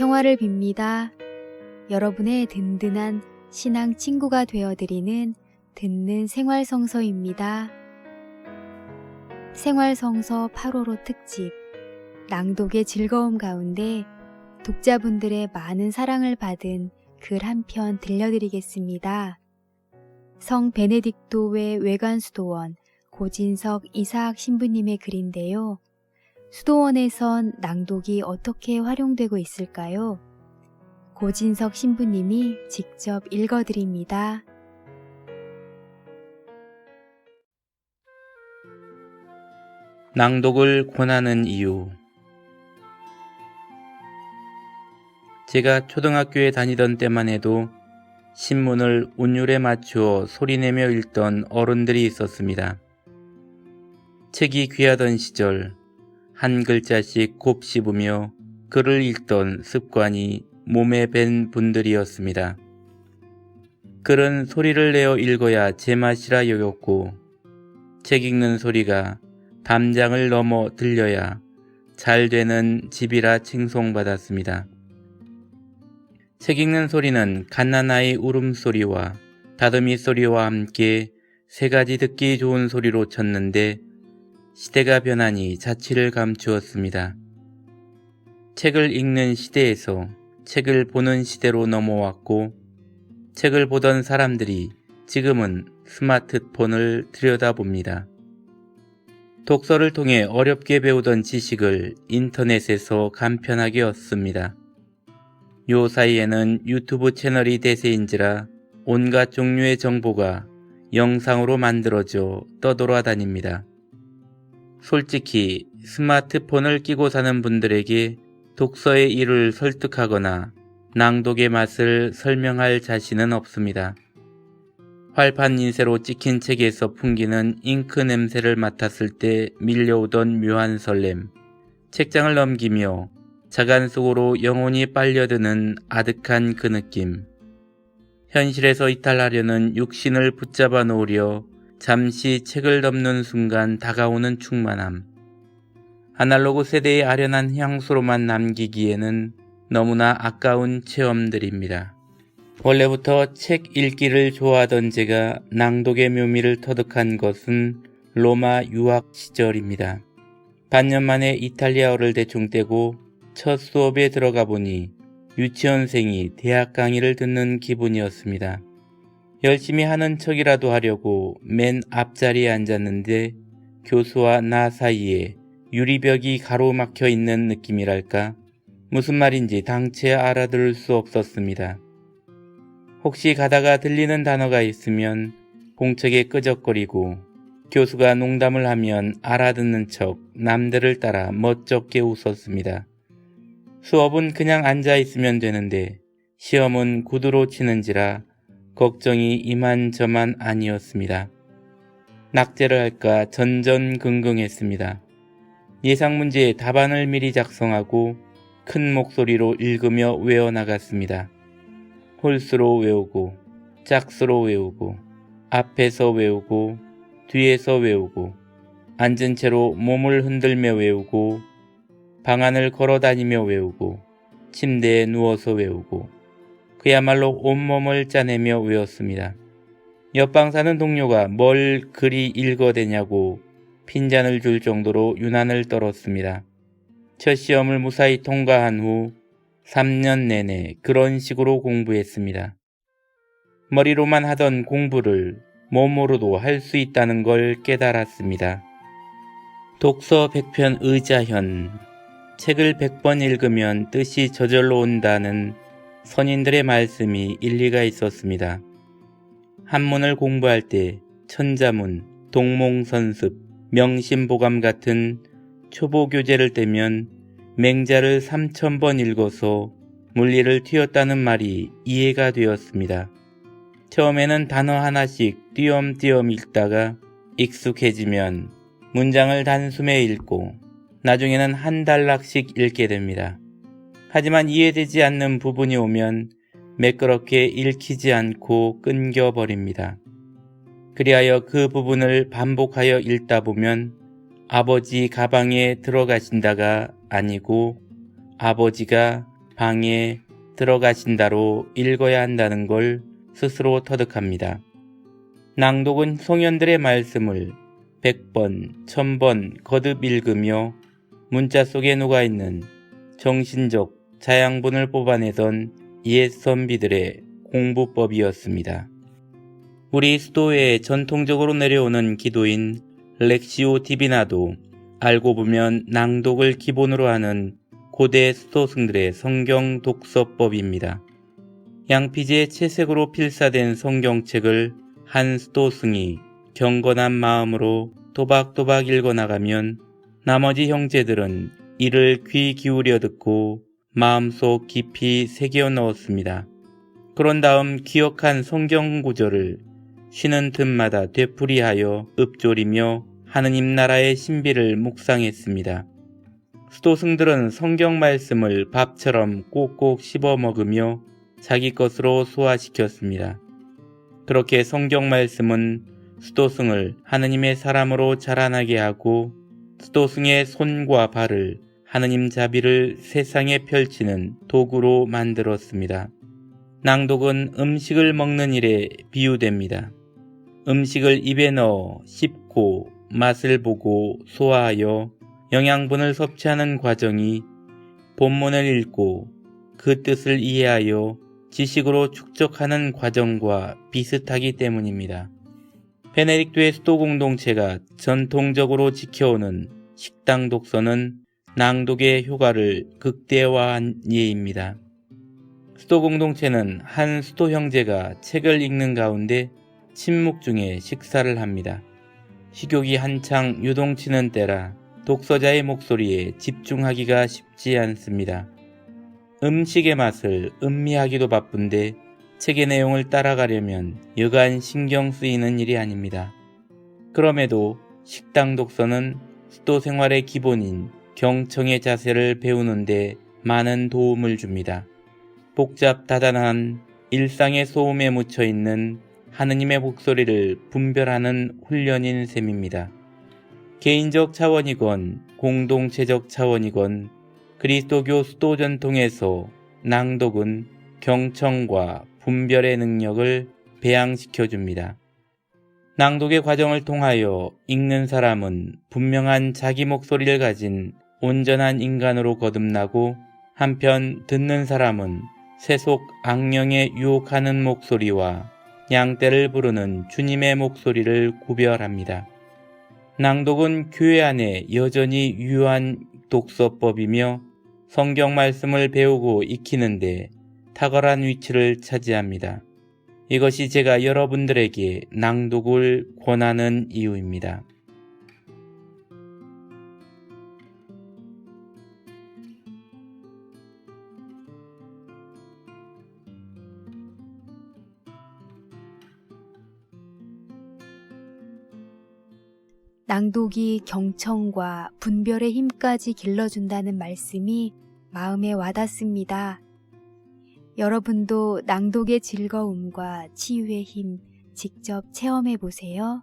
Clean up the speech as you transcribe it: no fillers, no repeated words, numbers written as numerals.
평화를 빕니다. 여러분의 든든한 신앙 친구가 되어드리는 듣는 생활성서입니다. 생활성서 8호로 특집 낭독의 즐거움 가운데 독자분들의 많은 사랑을 받은 글 한 편 들려드리겠습니다. 성 베네딕토회 외관수도원 고진석 이사학 신부님의 글인데요. 수도원에선 낭독이 어떻게 활용되고 있을까요? 고진석 신부님이 직접 읽어드립니다. 낭독을 권하는 이유. 제가 초등학교에 다니던 때만 해도 신문을 운율에 맞추어 소리내며 읽던 어른들이 있었습니다. 책이 귀하던 시절 한 글자씩 곱씹으며 글을 읽던 습관이 몸에 밴 분들이었습니다. 글은 소리를 내어 읽어야 제맛이라 여겼고 책 읽는 소리가 담장을 넘어 들려야 잘 되는 집이라 칭송받았습니다. 책 읽는 소리는 갓난아이 울음소리와 다듬이 소리와 함께 세 가지 듣기 좋은 소리로 쳤는데 시대가 변하니 자취를 감추었습니다. 책을 읽는 시대에서 책을 보는 시대로 넘어왔고 책을 보던 사람들이 지금은 스마트폰을 들여다봅니다. 독서를 통해 어렵게 배우던 지식을 인터넷에서 간편하게 얻습니다. 요 사이에는 유튜브 채널이 대세인지라 온갖 종류의 정보가 영상으로 만들어져 떠돌아다닙니다. 솔직히 스마트폰을 끼고 사는 분들에게 독서의 이를 설득하거나 낭독의 맛을 설명할 자신은 없습니다. 활판 인쇄로 찍힌 책에서 풍기는 잉크 냄새를 맡았을 때 밀려오던 묘한 설렘, 책장을 넘기며 자간 속으로 영혼이 빨려드는 아득한 그 느낌, 현실에서 이탈하려는 육신을 붙잡아 놓으려 잠시 책을 덮는 순간 다가오는 충만함, 아날로그 세대의 아련한 향수로만 남기기에는 너무나 아까운 체험들입니다. 원래부터 책 읽기를 좋아하던 제가 낭독의 묘미를 터득한 것은 로마 유학 시절입니다. 반년 만에 이탈리아어를 대충 떼고 첫 수업에 들어가 보니 유치원생이 대학 강의를 듣는 기분이었습니다. 열심히 하는 척이라도 하려고 맨 앞자리에 앉았는데 교수와 나 사이에 유리벽이 가로막혀 있는 느낌이랄까? 무슨 말인지 당체 알아들을 수 없었습니다. 혹시 가다가 들리는 단어가 있으면 공책에 끄적거리고 교수가 농담을 하면 알아듣는 척 남들을 따라 멋쩍게 웃었습니다. 수업은 그냥 앉아 있으면 되는데 시험은 구두로 치는지라 걱정이 이만저만 아니었습니다. 낙제를 할까 전전긍긍했습니다. 예상 문제의 답안을 미리 작성하고 큰 목소리로 읽으며 외워나갔습니다. 홀수로 외우고 짝수로 외우고 앞에서 외우고 뒤에서 외우고 앉은 채로 몸을 흔들며 외우고 방안을 걸어다니며 외우고 침대에 누워서 외우고 그야말로 온몸을 짜내며 외웠습니다. 옆방 사는 동료가 뭘 그리 읽어대냐고 핀잔을 줄 정도로 유난을 떨었습니다. 첫 시험을 무사히 통과한 후 3년 내내 그런 식으로 공부했습니다. 머리로만 하던 공부를 몸으로도 할 수 있다는 걸 깨달았습니다. 독서 100편 의자현. 책을 100번 읽으면 뜻이 저절로 온다는 선인들의 말씀이 일리가 있었습니다. 한문을 공부할 때 천자문, 동몽선습, 명심보감 같은 초보 교재를 떼면 맹자를 3000번 읽어서 물리를 튀었다는 말이 이해가 되었습니다. 처음에는 단어 하나씩 띄엄띄엄 읽다가 익숙해지면 문장을 단숨에 읽고 나중에는 한 단락씩 읽게 됩니다. 하지만 이해되지 않는 부분이 오면 매끄럽게 읽히지 않고 끊겨버립니다. 그리하여 그 부분을 반복하여 읽다 보면 아버지 가방에 들어가신다가 아니고 아버지가 방에 들어가신다로 읽어야 한다는 걸 스스로 터득합니다. 낭독은 송년들의 말씀을 100번, 1000번 거듭 읽으며 문자 속에 녹아있는 정신적 자양분을 뽑아내던 옛 선비들의 공부법이었습니다. 우리 수도에 전통적으로 내려오는 기도인 렉시오 디비나도 알고 보면 낭독을 기본으로 하는 고대 수도승들의 성경 독서법입니다. 양피지에 채색으로 필사된 성경책을 한 수도승이 경건한 마음으로 도박도박 읽어나가면 나머지 형제들은 이를 귀 기울여 듣고 마음속 깊이 새겨 넣었습니다. 그런 다음 기억한 성경 구절을 쉬는 틈마다 되풀이하여 읊조리며 하느님 나라의 신비를 묵상했습니다. 수도승들은 성경 말씀을 밥처럼 꼭꼭 씹어 먹으며 자기 것으로 소화시켰습니다. 그렇게 성경 말씀은 수도승을 하느님의 사람으로 자라나게 하고 수도승의 손과 발을 하느님 자비를 세상에 펼치는 도구로 만들었습니다. 낭독은 음식을 먹는 일에 비유됩니다. 음식을 입에 넣어 씹고 맛을 보고 소화하여 영양분을 섭취하는 과정이 본문을 읽고 그 뜻을 이해하여 지식으로 축적하는 과정과 비슷하기 때문입니다. 베네딕토의 수도 공동체가 전통적으로 지켜오는 식당 독서는 낭독의 효과를 극대화한 예입니다. 수도 공동체는 한 수도 형제가 책을 읽는 가운데 침묵 중에 식사를 합니다. 식욕이 한창 유동치는 때라 독서자의 목소리에 집중하기가 쉽지 않습니다. 음식의 맛을 음미하기도 바쁜데 책의 내용을 따라가려면 여간 신경 쓰이는 일이 아닙니다. 그럼에도 식당 독서는 수도 생활의 기본인 경청의 자세를 배우는데 많은 도움을 줍니다. 복잡다단한 일상의 소음에 묻혀있는 하느님의 목소리를 분별하는 훈련인 셈입니다. 개인적 차원이건 공동체적 차원이건 그리스도교 수도 전통에서 낭독은 경청과 분별의 능력을 배양시켜 줍니다. 낭독의 과정을 통하여 읽는 사람은 분명한 자기 목소리를 가진 온전한 인간으로 거듭나고 한편 듣는 사람은 세속 악령에 유혹하는 목소리와 양떼를 부르는 주님의 목소리를 구별합니다. 낭독은 교회 안에 여전히 유효한 독서법이며 성경 말씀을 배우고 익히는데 탁월한 위치를 차지합니다. 이것이 제가 여러분들에게 낭독을 권하는 이유입니다. 낭독이 경청과 분별의 힘까지 길러준다는 말씀이 마음에 와닿습니다. 여러분도 낭독의 즐거움과 치유의 힘 직접 체험해 보세요.